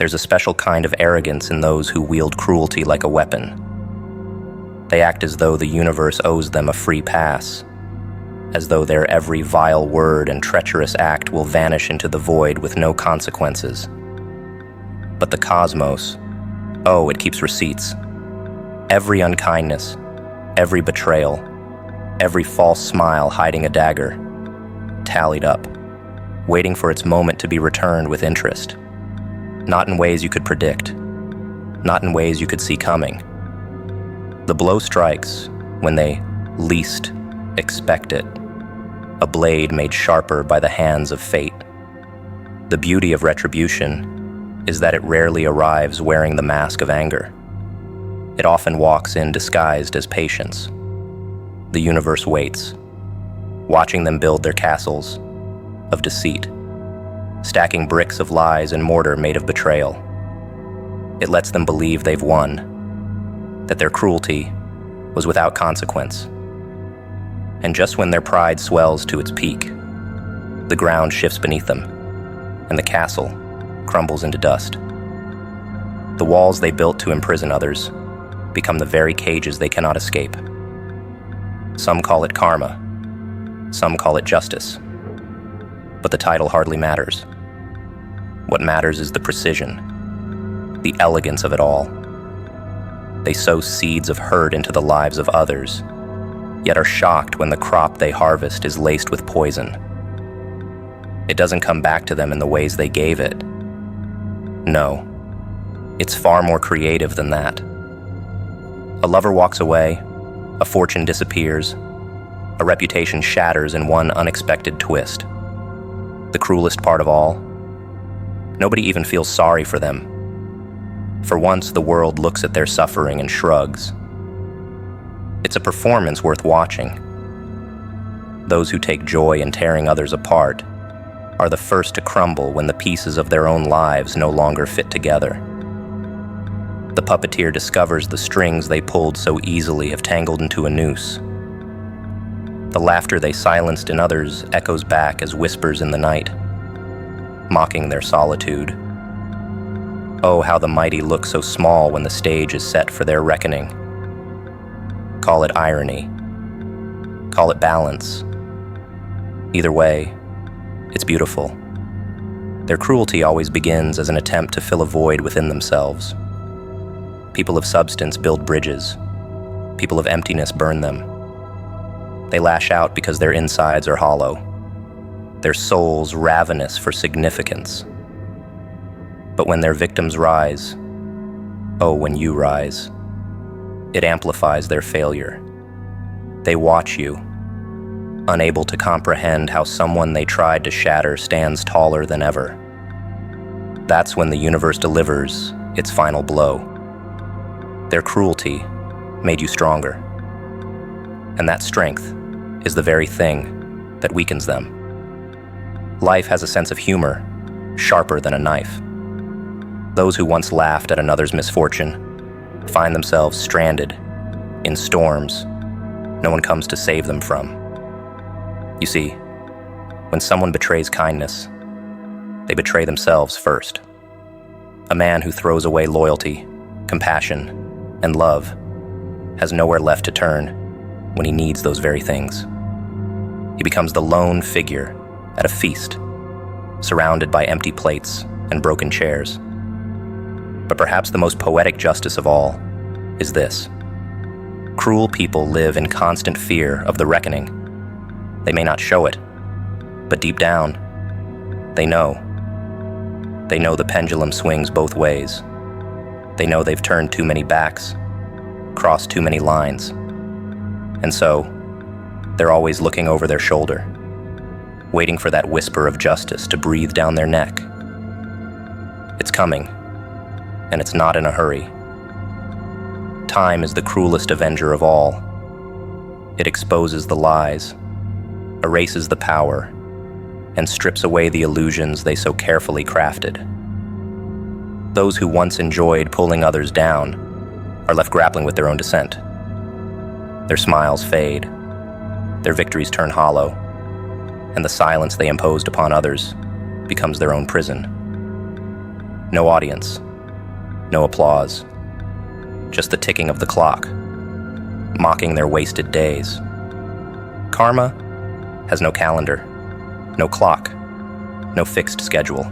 There's a special kind of arrogance in those who wield cruelty like a weapon. They act as though the universe owes them a free pass, as though their every vile word and treacherous act will vanish into the void with no consequences. But the cosmos, oh, it keeps receipts. Every unkindness, every betrayal, every false smile hiding a dagger, tallied up, waiting for its moment to be returned with interest. Not in ways you could predict, not in ways you could see coming. The blow strikes when they least expect it, a blade made sharper by the hands of fate. The beauty of retribution is that it rarely arrives wearing the mask of anger. It often walks in disguised as patience. The universe waits, watching them build their castles of deceit, stacking bricks of lies and mortar made of betrayal. It lets them believe they've won, that their cruelty was without consequence. And just when their pride swells to its peak, the ground shifts beneath them, and the castle crumbles into dust. The walls they built to imprison others become the very cages they cannot escape. Some call it karma, some call it justice, but the title hardly matters. What matters is the precision, the elegance of it all. They sow seeds of hurt into the lives of others, yet are shocked when the crop they harvest is laced with poison. It doesn't come back to them in the ways they gave it. No, it's far more creative than that. A lover walks away, a fortune disappears, a reputation shatters in one unexpected twist. The cruelest part of all, nobody even feels sorry for them. For once, the world looks at their suffering and shrugs. It's a performance worth watching. Those who take joy in tearing others apart are the first to crumble when the pieces of their own lives no longer fit together. The puppeteer discovers the strings they pulled so easily have tangled into a noose. The laughter they silenced in others echoes back as whispers in the night, mocking their solitude. Oh, how the mighty look so small when the stage is set for their reckoning. Call it irony. Call it balance. Either way, it's beautiful. Their cruelty always begins as an attempt to fill a void within themselves. People of substance build bridges. People of emptiness burn them. They lash out because their insides are hollow, their souls ravenous for significance. But when their victims rise, oh, when you rise, it amplifies their failure. They watch you, unable to comprehend how someone they tried to shatter stands taller than ever. That's when the universe delivers its final blow. Their cruelty made you stronger, and that strength is the very thing that weakens them. Life has a sense of humor, sharper than a knife. Those who once laughed at another's misfortune find themselves stranded in storms no one comes to save them from. You see, when someone betrays kindness, they betray themselves first. A man who throws away loyalty, compassion, and love has nowhere left to turn when he needs those very things. He becomes the lone figure at a feast, surrounded by empty plates and broken chairs. But perhaps the most poetic justice of all is this. Cruel people live in constant fear of the reckoning. They may not show it, but deep down, they know. They know the pendulum swings both ways. They know they've turned too many backs, crossed too many lines. And so, they're always looking over their shoulder, waiting for that whisper of justice to breathe down their neck. It's coming, and it's not in a hurry. Time is the cruelest avenger of all. It exposes the lies, erases the power, and strips away the illusions they so carefully crafted. Those who once enjoyed pulling others down are left grappling with their own descent. Their smiles fade, their victories turn hollow, and the silence they imposed upon others becomes their own prison. No audience, no applause, just the ticking of the clock, mocking their wasted days. Karma has no calendar, no clock, no fixed schedule.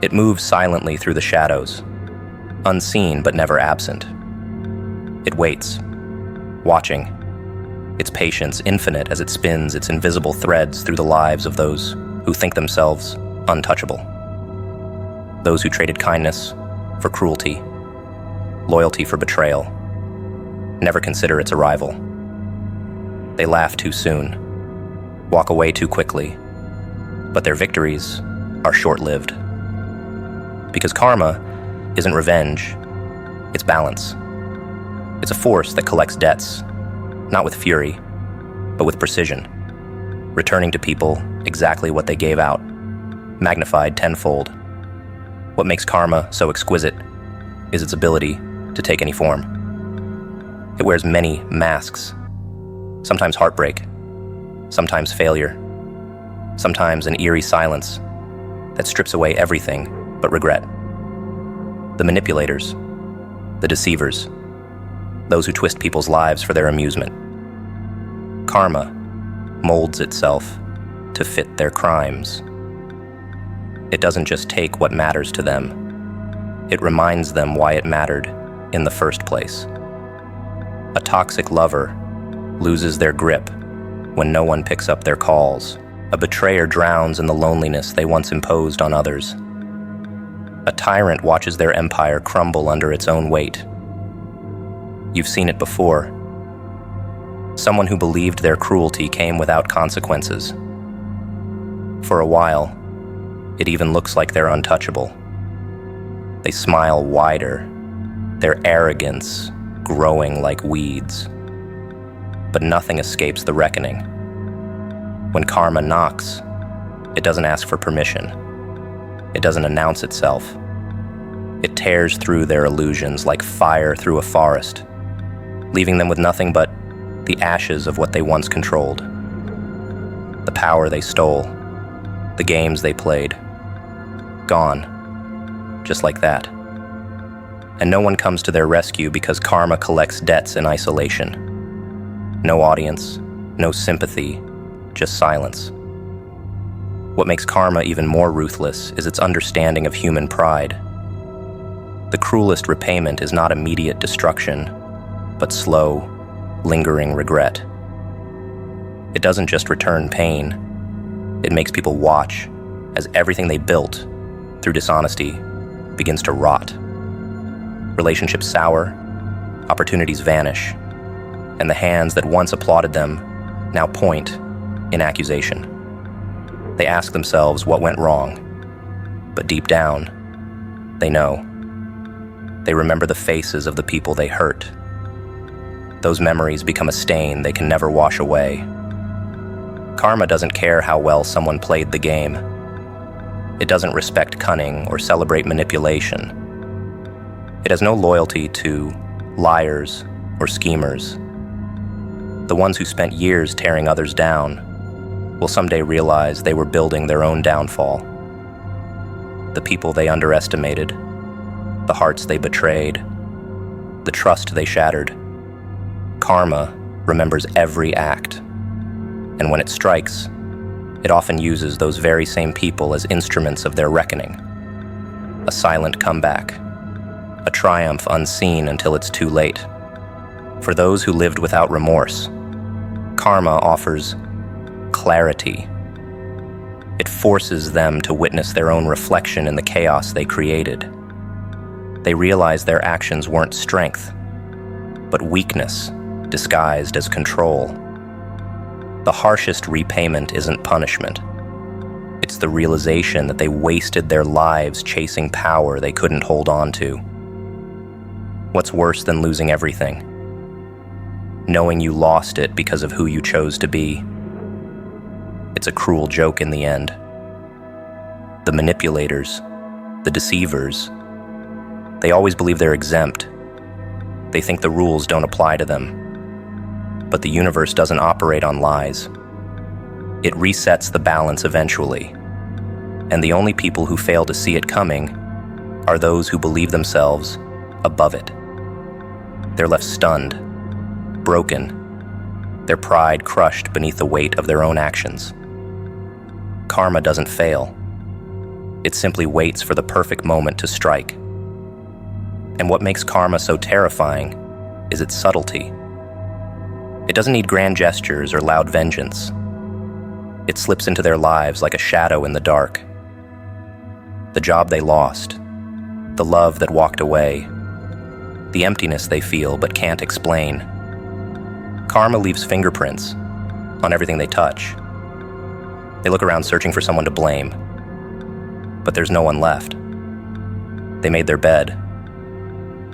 It moves silently through the shadows, unseen but never absent. It waits, watching, its patience infinite as it spins its invisible threads through the lives of those who think themselves untouchable. Those who traded kindness for cruelty, loyalty for betrayal, never consider its arrival. They laugh too soon, walk away too quickly, but their victories are short-lived. Because karma isn't revenge, it's balance. It's a force that collects debts, not with fury, but with precision, returning to people exactly what they gave out, magnified tenfold. What makes karma so exquisite is its ability to take any form. It wears many masks, sometimes heartbreak, sometimes failure, sometimes an eerie silence that strips away everything but regret. The manipulators, the deceivers, those who twist people's lives for their amusement. Karma molds itself to fit their crimes. It doesn't just take what matters to them, it reminds them why it mattered in the first place. A toxic lover loses their grip when no one picks up their calls. A betrayer drowns in the loneliness they once imposed on others. A tyrant watches their empire crumble under its own weight. You've seen it before. Someone who believed their cruelty came without consequences. For a while, it even looks like they're untouchable. They smile wider, their arrogance growing like weeds. But nothing escapes the reckoning. When karma knocks, it doesn't ask for permission. It doesn't announce itself. It tears through their illusions like fire through a forest, leaving them with nothing but the ashes of what they once controlled. The power they stole, the games they played, gone, just like that. And no one comes to their rescue because karma collects debts in isolation. No audience, no sympathy, just silence. What makes karma even more ruthless is its understanding of human pride. The cruelest repayment is not immediate destruction, but slow, lingering regret. It doesn't just return pain, it makes people watch as everything they built through dishonesty begins to rot. Relationships sour, opportunities vanish, and the hands that once applauded them now point in accusation. They ask themselves what went wrong, but deep down, they know. They remember the faces of the people they hurt. Those memories become a stain they can never wash away. Karma doesn't care how well someone played the game. It doesn't respect cunning or celebrate manipulation. It has no loyalty to liars or schemers. The ones who spent years tearing others down will someday realize they were building their own downfall. The people they underestimated, the hearts they betrayed, the trust they shattered. Karma remembers every act, and when it strikes, it often uses those very same people as instruments of their reckoning. A silent comeback, a triumph unseen until it's too late. For those who lived without remorse, karma offers clarity. It forces them to witness their own reflection in the chaos they created. They realize their actions weren't strength, but weakness disguised as control. The harshest repayment isn't punishment. It's the realization that they wasted their lives chasing power they couldn't hold on to. What's worse than losing everything? Knowing you lost it because of who you chose to be. It's a cruel joke in the end. The manipulators, the deceivers, they always believe they're exempt. They think the rules don't apply to them. But the universe doesn't operate on lies. It resets the balance eventually. And the only people who fail to see it coming are those who believe themselves above it. They're left stunned, broken, their pride crushed beneath the weight of their own actions. Karma doesn't fail. It simply waits for the perfect moment to strike. And what makes karma so terrifying is its subtlety. It doesn't need grand gestures or loud vengeance. It slips into their lives like a shadow in the dark. The job they lost, the love that walked away, the emptiness they feel but can't explain. Karma leaves fingerprints on everything they touch. They look around searching for someone to blame, but there's no one left. They made their bed.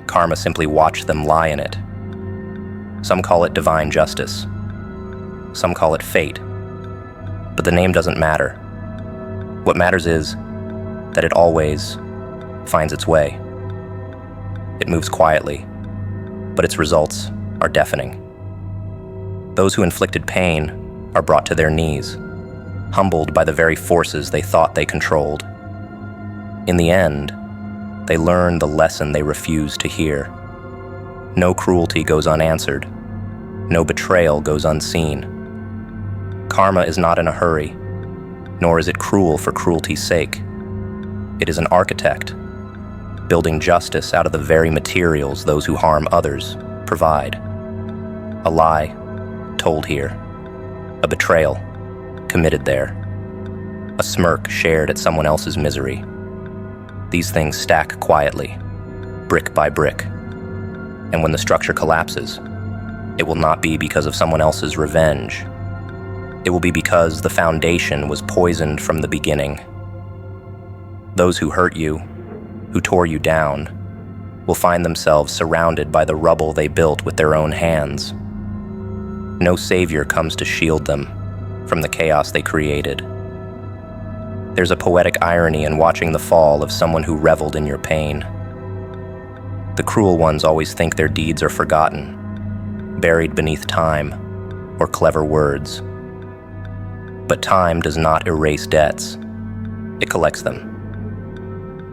Karma simply watched them lie in it. Some call it divine justice. Some call it fate. But the name doesn't matter. What matters is that it always finds its way. It moves quietly, but its results are deafening. Those who inflicted pain are brought to their knees, humbled by the very forces they thought they controlled. In the end, they learn the lesson they refused to hear. No cruelty goes unanswered. No betrayal goes unseen. Karma is not in a hurry, nor is it cruel for cruelty's sake. It is an architect, building justice out of the very materials those who harm others provide. A lie told here, a betrayal committed there, a smirk shared at someone else's misery. These things stack quietly, brick by brick. And when the structure collapses, it will not be because of someone else's revenge. It will be because the foundation was poisoned from the beginning. Those who hurt you, who tore you down, will find themselves surrounded by the rubble they built with their own hands. No savior comes to shield them from the chaos they created. There's a poetic irony in watching the fall of someone who reveled in your pain. The cruel ones always think their deeds are forgotten, buried beneath time or clever words. But time does not erase debts. It collects them.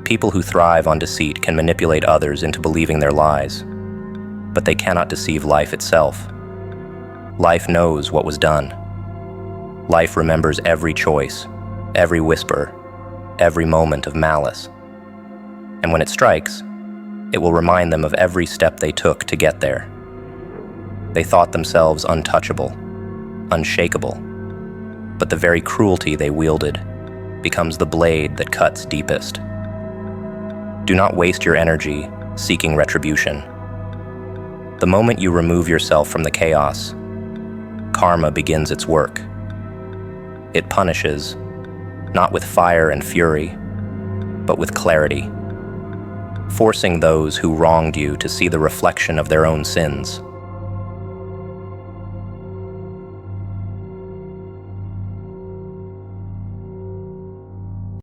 People who thrive on deceit can manipulate others into believing their lies, but they cannot deceive life itself. Life knows what was done. Life remembers every choice, every whisper, every moment of malice. And when it strikes, it will remind them of every step they took to get there. They thought themselves untouchable, unshakable, but the very cruelty they wielded becomes the blade that cuts deepest. Do not waste your energy seeking retribution. The moment you remove yourself from the chaos, karma begins its work. It punishes, not with fire and fury, but with clarity, forcing those who wronged you to see the reflection of their own sins.